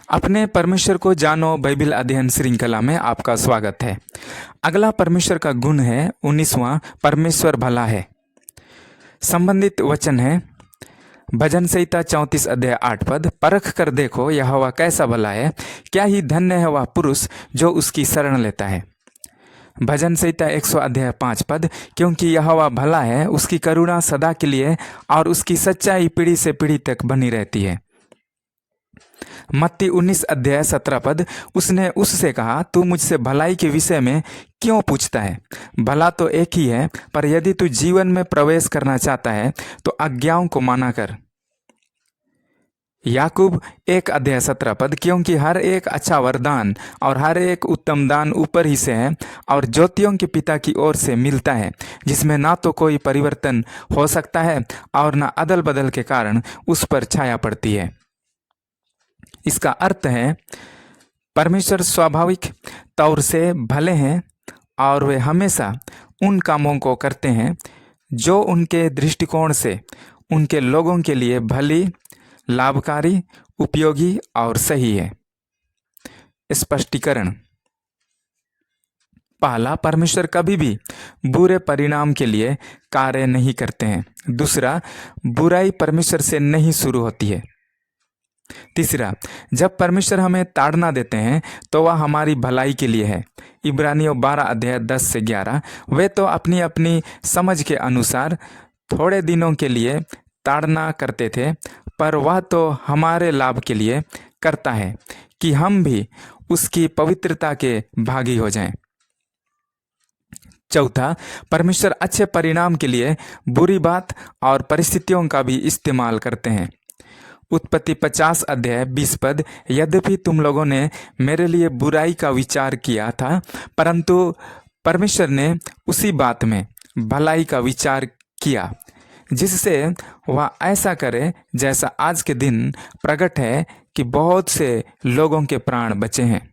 अपने परमेश्वर को जानो बाइबल अध्ययन श्रृंखला में आपका स्वागत है। अगला परमेश्वर का गुण है 19वां, परमेश्वर भला है। संबंधित वचन है भजन संहिता 34 अध्याय 8 पद, परख कर देखो यहोवा कैसा भला है, क्या ही धन्य है वह पुरुष जो उसकी शरण लेता है। भजन संहिता 100 अध्याय 5 पद, क्योंकि यहोवा भला है, उसकी करुणा सदा के लिए और उसकी सच्चाई पीढ़ी से पीढ़ी तक बनी रहती है। मत्ती 19 अध्याय 17 पद, उसने उससे कहा, तू मुझसे भलाई के विषय में क्यों पूछता है? भला तो एक ही है, पर यदि तू जीवन में प्रवेश करना चाहता है तो आज्ञाओं को माना कर। याकूब 1 अध्याय 17 पद, क्योंकि हर एक अच्छा वरदान और हर एक उत्तम दान ऊपर ही से है और ज्योतियों के पिता की ओर से मिलता है, जिसमें ना तो कोई परिवर्तन हो सकता है और ना अदल बदल के कारण उस पर छाया पड़ती है। इसका अर्थ है परमेश्वर स्वाभाविक तौर से भले हैं और वे हमेशा उन कामों को करते हैं जो उनके दृष्टिकोण से उनके लोगों के लिए भली, लाभकारी, उपयोगी और सही है। स्पष्टीकरण। पहला, परमेश्वर कभी भी बुरे परिणाम के लिए कार्य नहीं करते हैं। दूसरा, बुराई परमेश्वर से नहीं शुरू होती है। तीसरा, जब परमेश्वर हमें ताड़ना देते हैं तो वह हमारी भलाई के लिए है। इब्रानियों 12 अध्याय 10 से 11, वे तो अपनी अपनी समझ के अनुसार थोड़े दिनों के लिए ताड़ना करते थे, पर वह तो हमारे लाभ के लिए करता है कि हम भी उसकी पवित्रता के भागी हो जाएं। चौथा, परमेश्वर अच्छे परिणाम के लिए बुरी बात और परिस्थितियों का भी इस्तेमाल करते हैं। उत्पत्ति 50 अध्याय 20 पद, यद्यपि तुम लोगों ने मेरे लिए बुराई का विचार किया था, परंतु परमेश्वर ने उसी बात में भलाई का विचार किया, जिससे वह ऐसा करे जैसा आज के दिन प्रकट है कि बहुत से लोगों के प्राण बचे हैं।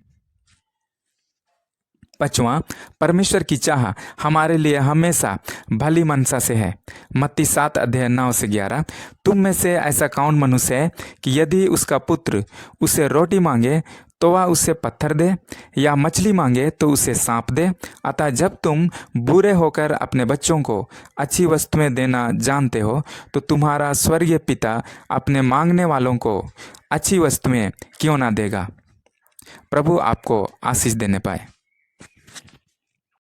पांचवां, परमेश्वर की चाह हमारे लिए हमेशा भली मनसा से है। मत्ती 7 अध्याय 9 से 11, तुम में से ऐसा कौन मनुष्य है कि यदि उसका पुत्र उसे रोटी मांगे तो वह उसे पत्थर दे, या मछली मांगे तो उसे सांप दे? अतः जब तुम बुरे होकर अपने बच्चों को अच्छी वस्तुएं देना जानते हो, तो तुम्हारा स्वर्गीय पिता अपने मांगने वालों को अच्छी वस्तुएं क्यों ना देगा। प्रभु आपको आशीष देने पाए।